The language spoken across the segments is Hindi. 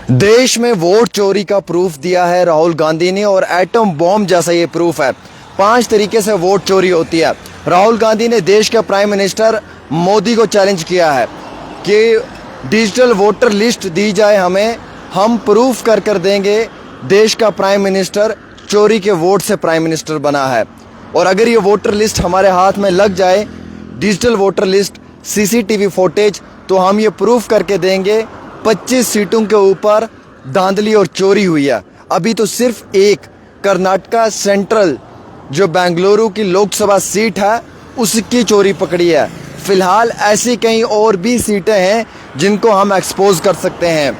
देश में वोट चोरी का प्रूफ दिया है राहुल गांधी ने और एटम बॉम्ब जैसा ये प्रूफ है। 5 तरीके से वोट चोरी होती है। राहुल गांधी ने देश के प्राइम मिनिस्टर मोदी को चैलेंज किया है कि डिजिटल वोटर लिस्ट दी जाए हमें, हम प्रूफ कर देंगे देश का प्राइम मिनिस्टर चोरी के वोट से प्राइम मिनिस्टर बना है। और अगर ये वोटर लिस्ट हमारे हाथ में लग जाए, digital voter list, CCTV footage, तो हम ये प्रूफ करके देंगे 25 सीटों के ऊपर धांधली और चोरी हुई है। अभी तो सिर्फ एक कर्नाटका सेंट्रल जो बेंगलुरु की लोकसभा सीट है उसकी चोरी पकड़ी है। फिलहाल ऐसी कई और भी सीटें हैं जिनको हम एक्सपोज कर सकते हैं।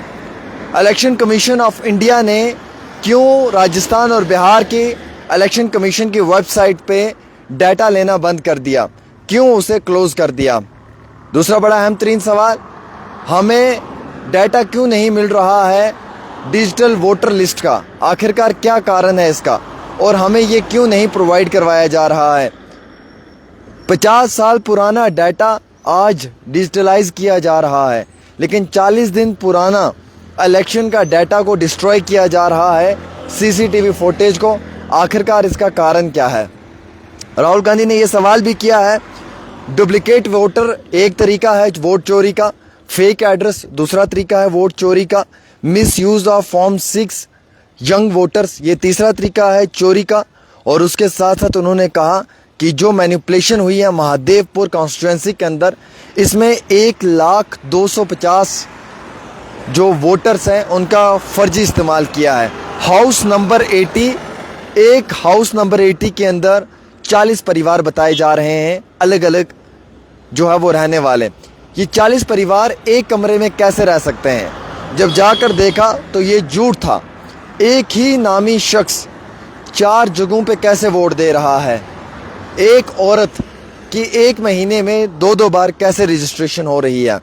इलेक्शन कमीशन ऑफ इंडिया ने क्यों राजस्थान और बिहार की इलेक्शन कमीशन की वेबसाइट पे डाटा लेना बंद कर दिया, क्यों उसे क्लोज कर दिया? दूसरा बड़ा अहम तरीन सवाल, हमें डाटा क्यों नहीं मिल रहा है डिजिटल वोटर लिस्ट का? आखिरकार क्या कारण है इसका और हमें ये क्यों नहीं प्रोवाइड करवाया जा रहा है? 50 साल पुराना डाटा आज डिजिटलाइज किया जा रहा है, लेकिन 40 दिन पुराना इलेक्शन का डाटा को डिस्ट्रॉय किया जा रहा है, सीसीटीवी फुटेज को। आखिरकार इसका कारण क्या है? राहुल गांधी ने यह सवाल भी किया है। डुप्लीकेट वोटर एक तरीका है वोट चोरी का, फेक एड्रेस दूसरा तरीका है वोट चोरी का, miss use of form 6 young voters ये तीसरा तरीका है चोरी का। और उसके साथ साथ उन्होंने कहा कि जो मैनिपुलेशन हुई है महादेवपुर कॉन्स्टिट्यूंसी के अंदर, इसमें 1,250,000 जो वोटर्स हैं उनका फर्जी इस्तेमाल किया है। हाउस नंबर 80, एक हाउस नंबर 80 के अंदर 40 परिवार बताए जा रहे हैं अलग अलग जो है वो रहने वाले। ये 40 परिवार एक कमरे में कैसे रह सकते हैं? जब जाकर देखा तो ये झूठ था। एक ही नामी शख्स 4 जगहों पे कैसे वोट दे रहा है? एक औरत की एक महीने में 2-2 बार कैसे रजिस्ट्रेशन हो रही है?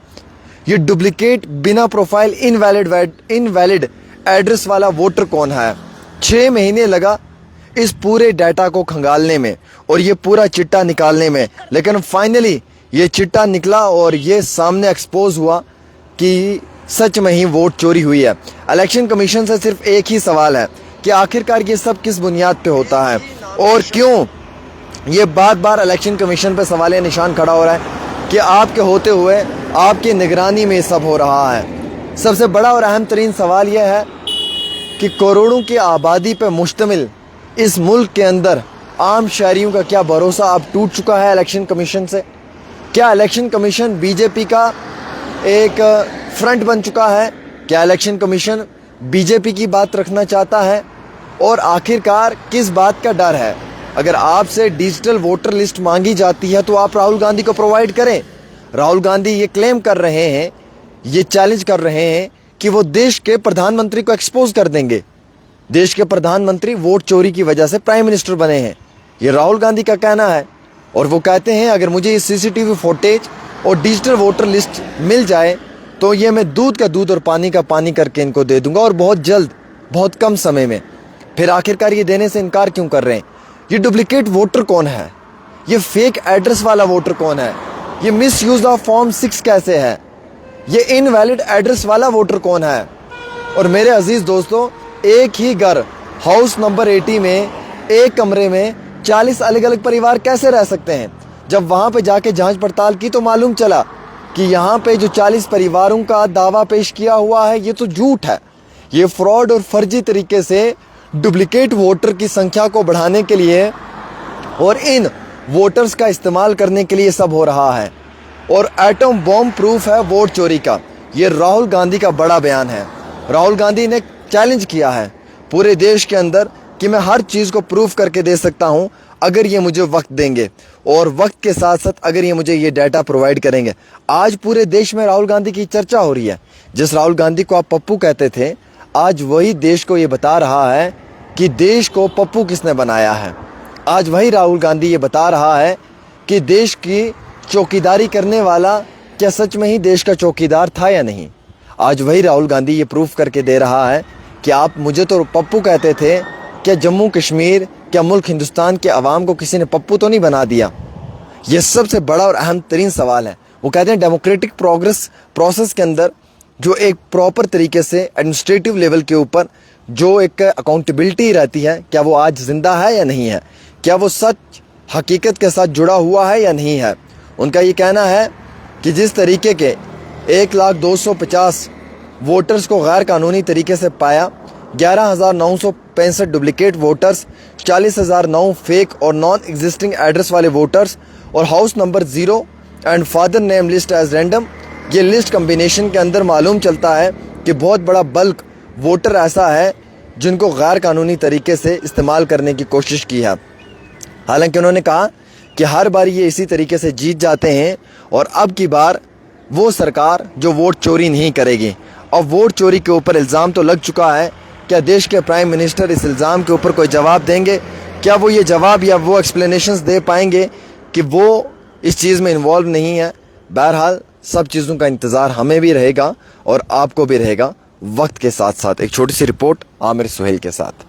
ये डुप्लीकेट बिना प्रोफाइल इनवैलिड एड्रेस वाला वोटर कौन है? 6 महीने लगा इस पूरे डाटा को खंगालने में और ये पूरा चिट्टा निकालने में, लेकिन फाइनली ये चिट्टा निकला और ये सामने एक्सपोज हुआ कि सच में ही वोट चोरी हुई है। इलेक्शन कमीशन से सिर्फ एक ही सवाल है कि आखिरकार ये सब किस बुनियाद पे होता है और क्यों ये बार इलेक्शन कमीशन पे सवाल निशान खड़ा हो रहा है कि आपके होते हुए आपकी निगरानी में सब हो रहा है। सबसे बड़ा और अहम तरीन सवाल यह है कि करोड़ों की आबादी पर मुश्तमिल इस मुल्क के अंदर आम शहरियों का क्या भरोसा अब टूट चुका है इलेक्शन कमीशन से? क्या इलेक्शन कमीशन बीजेपी का एक फ्रंट बन चुका है? क्या इलेक्शन कमीशन बीजेपी की बात रखना चाहता है? और आखिरकार किस बात का डर है? अगर आपसे डिजिटल वोटर लिस्ट मांगी जाती है तो आप राहुल गांधी को प्रोवाइड करें। राहुल गांधी ये क्लेम कर रहे हैं, ये चैलेंज कर रहे हैं कि वो देश के प्रधानमंत्री को एक्सपोज कर देंगे। देश के प्रधानमंत्री वोट चोरी की वजह से प्राइम मिनिस्टर बने हैं, ये राहुल गांधी का कहना है। और वो कहते हैं अगर मुझे ये सीसीटीवी फुटेज और डिजिटल वोटर लिस्ट मिल जाए तो ये मैं दूध का दूध और पानी का पानी करके इनको दे दूंगा और बहुत जल्द, बहुत कम समय में। फिर आखिरकार ये देने से इनकार क्यों कर रहे हैं? ये डुप्लीकेट वोटर कौन है? ये फेक एड्रेस वाला वोटर कौन है? ये मिस यूज ऑफ फॉर्म 6 कैसे है? ये इनवैलिड एड्रेस वाला वोटर कौन है? और मेरे अजीज दोस्तों, एक ही घर हाउस नंबर 80 में एक कमरे में 40 अलग अलग परिवार कैसे रह सकते हैं? जब वहां पे जाके जांच पड़ताल की तो मालूम चला कि यहाँ पे जो 40 परिवारों का दावा पेश किया हुआ है ये तो झूठ है। ये फ्रॉड और फर्जी तरीके से डुप्लीकेट वोटर की संख्या को बढ़ाने के लिए और इन वोटर्स का इस्तेमाल करने के लिए सब हो रहा है। और एटम बॉम्ब प्रूफ है वोट चोरी का। ये राहुल गांधी का बड़ा बयान है। राहुल गांधी ने चैलेंज किया है पूरे देश के अंदर कि मैं हर चीज़ को प्रूफ करके दे सकता हूं अगर ये मुझे वक्त देंगे और वक्त के साथ साथ अगर ये मुझे ये डाटा प्रोवाइड करेंगे। आज पूरे देश में राहुल गांधी की चर्चा हो रही है। जिस राहुल गांधी को आप पप्पू कहते थे, आज वही देश को ये बता रहा है कि देश को पप्पू किसने बनाया है। आज वही राहुल गांधी ये बता रहा है कि देश की चौकीदारी करने वाला क्या सच में ही देश का चौकीदार था या नहीं। आज वही राहुल गांधी ये प्रूफ करके दे रहा है कि आप मुझे तो पप्पू कहते थे, क्या जम्मू कश्मीर, क्या मुल्क हिंदुस्तान के अवाम को किसी ने पप्पू तो नहीं बना दिया? ये सबसे बड़ा और अहम तरीन सवाल है। वो कहते हैं डेमोक्रेटिक प्रोसेस के अंदर जो एक प्रॉपर तरीके से एडमिनिस्ट्रेटिव लेवल के ऊपर जो एक अकाउंटेबिलिटी रहती है, क्या वो आज जिंदा है या नहीं है, क्या वो सच हकीकत के साथ जुड़ा हुआ है या नहीं है। उनका ये कहना है कि जिस तरीके के 1,250 वोटर्स को गैर कानूनी तरीके से पाया, 11,965 डुप्लिकेट वोटर्स, 40,009 फेक और नॉन एग्जिस्टिंग एड्रेस वाले वोटर्स और house number 0 and father name list as random, ये लिस्ट कम्बिनेशन के अंदर मालूम चलता है कि बहुत बड़ा बल्क वोटर ऐसा है जिनको गैर कानूनी तरीके से इस्तेमाल करने की कोशिश की है। हालांकि उन्होंने कहा कि हर बार ये इसी तरीके से जीत जाते हैं और अब की बार वो सरकार जो वोट चोरी नहीं करेगी। और वोट चोरी के ऊपर इल्ज़ाम तो लग चुका है, क्या देश के प्राइम मिनिस्टर इस इल्ज़ाम के ऊपर कोई जवाब देंगे? क्या वो ये जवाब या वो एक्सप्लेनेशंस दे पाएंगे कि वो इस चीज़ में इन्वॉल्व नहीं है? बहरहाल सब चीज़ों का इंतज़ार हमें भी रहेगा और आपको भी रहेगा वक्त के साथ साथ। एक छोटी सी रिपोर्ट आमिर सुहेल के साथ।